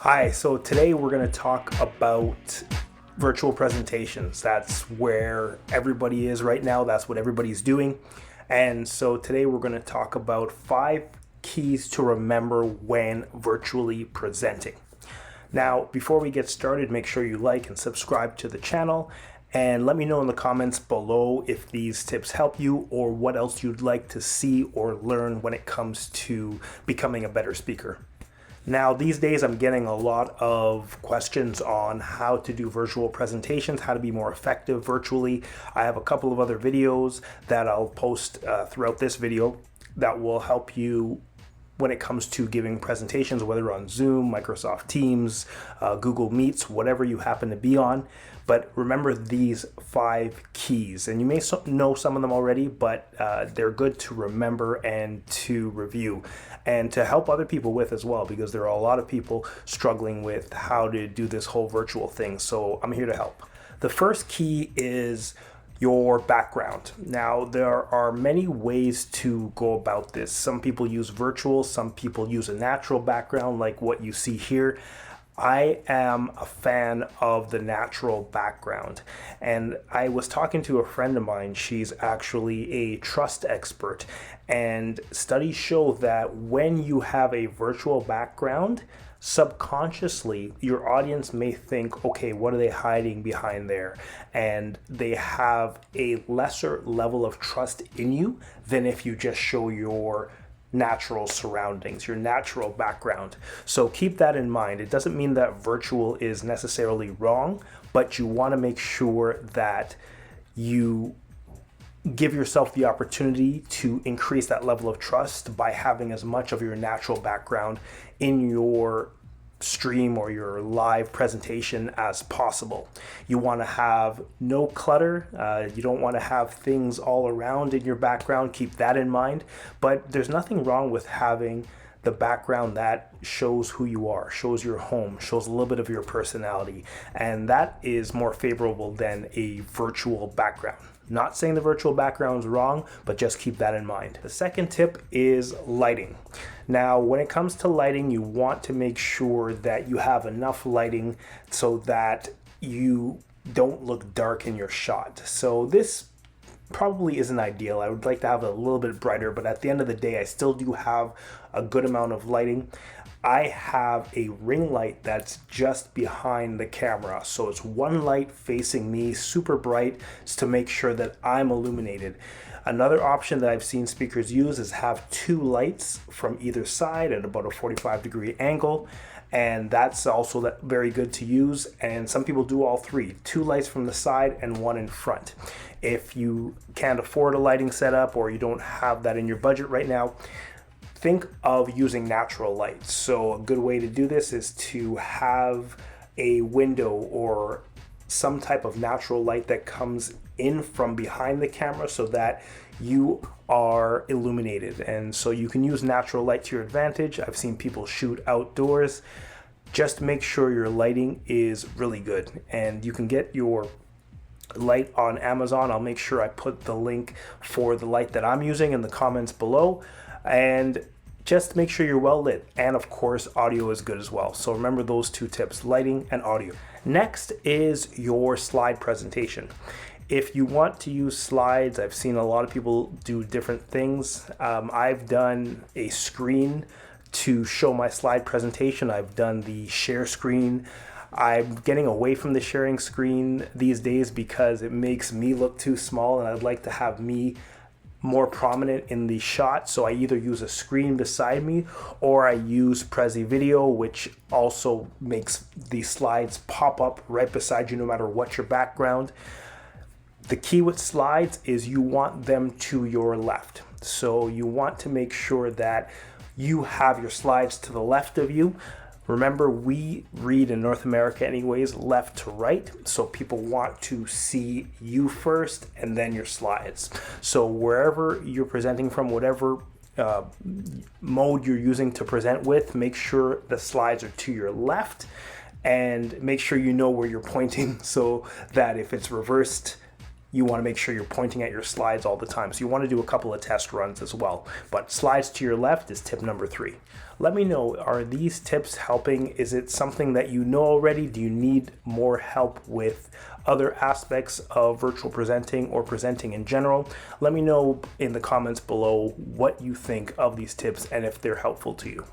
Hi, so today we're going to talk about virtual presentations. That's where everybody is right now, that's what everybody's doing. And so today we're going to talk about 5 keys to remember when virtually presenting. Now, before we get started, make sure you like and subscribe to the channel. And let me know in the comments below if these tips help you or what else you'd like to see or learn when it comes to becoming a better speaker. Now, these days I'm getting a lot of questions on how to do virtual presentations, how to be more effective virtually. I have a couple of other videos that I'll post throughout this video that will help you when it comes to giving presentations, whether on Zoom, Microsoft Teams, Google Meets, whatever you happen to be on. But remember these 5 keys, and you may know some of them already, but they're good to remember and to review and to help other people with as well, because there are a lot of people struggling with how to do this whole virtual thing. So I'm here to help. The first key is your background. Now, there are many ways to go about this. Some people use virtual, some people use a natural background like what you see here. I am a fan of the natural background, and I was talking to a friend of mine. She's actually a trust expert, and studies show that when you have a virtual background, subconsciously your audience may think, okay, what are they hiding behind there? And they have a lesser level of trust in you than if you just show your natural surroundings, your natural background. So keep that in mind. It doesn't mean that virtual is necessarily wrong, but you want to make sure that you give yourself the opportunity to increase that level of trust by having as much of your natural background in your stream or your live presentation as possible. You want to have no clutter. You don't want to have things all around in your background. Keep that in mind. But there's nothing wrong with having the background that shows who you are, shows your home, shows a little bit of your personality. And that is more favorable than a virtual background. Not saying the virtual background is wrong, but just keep that in mind. The second tip is lighting. Now, when it comes to lighting, you want to make sure that you have enough lighting so that you don't look dark in your shot. So this probably isn't ideal. I would like to have it a little bit brighter, but at the end of the day, I still do have a good amount of lighting. I have a ring light that's just behind the camera. So it's one light facing me, super bright, just to make sure that I'm illuminated. Another option that I've seen speakers use is have 2 lights from either side at about a 45-degree angle. And that's also very good to use. And some people do all 3, 2 lights from the side and 1 in front. If you can't afford a lighting setup or you don't have that in your budget right now, think of using natural light. So a good way to do this is to have a window or some type of natural light that comes in from behind the camera so that you are illuminated. And so you can use natural light to your advantage. I've seen people shoot outdoors. Just make sure your lighting is really good. And you can get your light on Amazon. I'll make sure I put the link for the light that I'm using in the comments below. And just make sure you're well lit, and of course audio is good as well. So remember those 2 tips, lighting and audio. Next is your slide presentation. If you want to use slides, I've seen a lot of people do different things. I've done a screen to show my slide presentation. I've done the share screen. I'm getting away from the sharing screen these days because it makes me look too small, and I'd like to have me more prominent in the shot. So I either use a screen beside me or I use Prezi Video, which also makes the slides pop up right beside you no matter what your background. The key with slides is you want them to your left. So you want to make sure that you have your slides to the left of you. Remember, we read in North America anyways, left to right. So people want to see you first and then your slides. So wherever you're presenting from, whatever mode you're using to present with, make sure the slides are to your left and make sure you know where you're pointing so that if it's reversed, you want to make sure you're pointing at your slides all the time. So you want to do a couple of test runs as well. But slides to your left is tip number 3. Let me know, are these tips helping? Is it something that you know already? Do you need more help with other aspects of virtual presenting or presenting in general? Let me know in the comments below what you think of these tips and if they're helpful to you.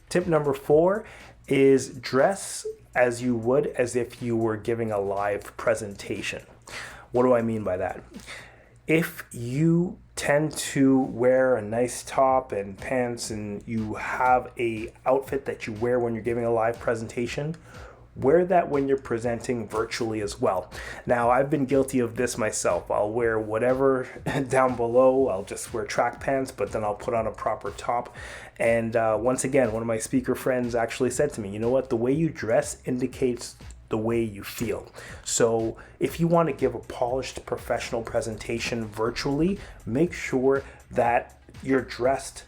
Tip number 4 is dress as you would as if you were giving a live presentation. What do I mean by that? If you tend to wear a nice top and pants and you have a outfit that you wear when you're giving a live presentation, wear that when you're presenting virtually as well. Now, I've been guilty of this myself. I'll wear whatever down below. I'll just wear track pants, but then I'll put on a proper top. And once again, one of my speaker friends actually said to me, you know what, the way you dress indicates the way you feel. So if you want to give a polished professional presentation virtually, make sure that you're dressed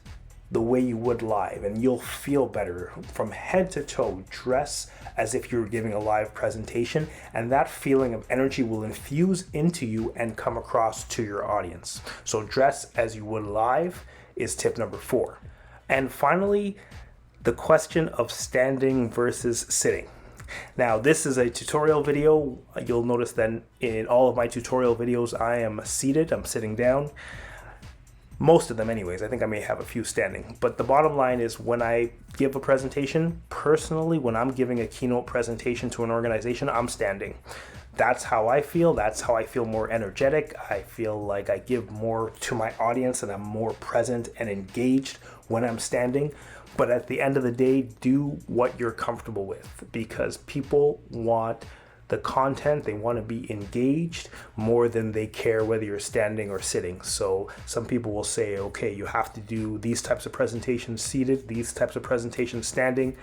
the way you would live and you'll feel better from head to toe. Dress as if you were giving a live presentation, and that feeling of energy will infuse into you and come across to your audience. So dress as you would live is tip number 4. And finally, the question of standing versus sitting. Now, this is a tutorial video. You'll notice that in all of my tutorial videos, I am seated, I'm sitting down. Most of them anyways. I think I may have a few standing. But the bottom line is, when I give a presentation, personally, when I'm giving a keynote presentation to an organization, I'm standing. That's how I feel. That's how I feel more energetic. I feel like I give more to my audience and I'm more present and engaged when I'm standing. But at the end of the day, do what you're comfortable with, because people want the content, they want to be engaged more than they care whether you're standing or sitting. So some people will say, okay, you have to do these types of presentations seated, these types of presentations standing.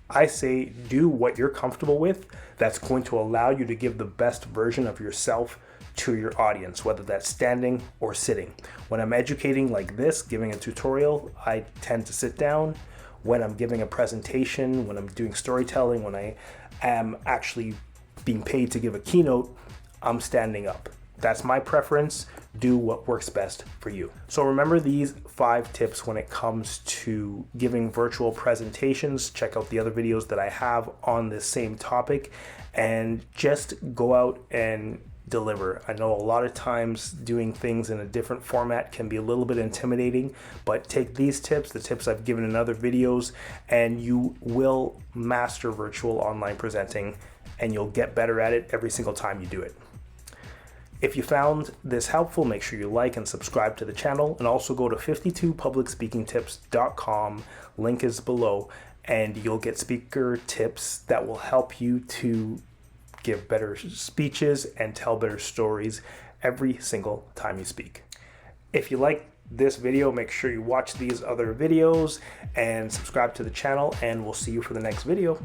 I say do what you're comfortable with. That's going to allow you to give the best version of yourself to your audience, whether that's standing or sitting. When I'm educating like this, giving a tutorial, I tend to sit down. When I'm giving a presentation, when I'm doing storytelling, when I am actually being paid to give a keynote, I'm standing up. That's my preference. Do what works best for you. So remember these 5 tips when it comes to giving virtual presentations. Check out the other videos that I have on this same topic, and just go out and deliver. I know a lot of times doing things in a different format can be a little bit intimidating, but take these tips, the tips I've given in other videos, and you will master virtual online presenting, and you'll get better at it every single time you do it. If you found this helpful, make sure you like and subscribe to the channel, and also go to 52publicspeakingtips.com. Link is below, and you'll get speaker tips that will help you to give better speeches and tell better stories every single time you speak. If you like this video, make sure you watch these other videos and subscribe to the channel, and we'll see you for the next video.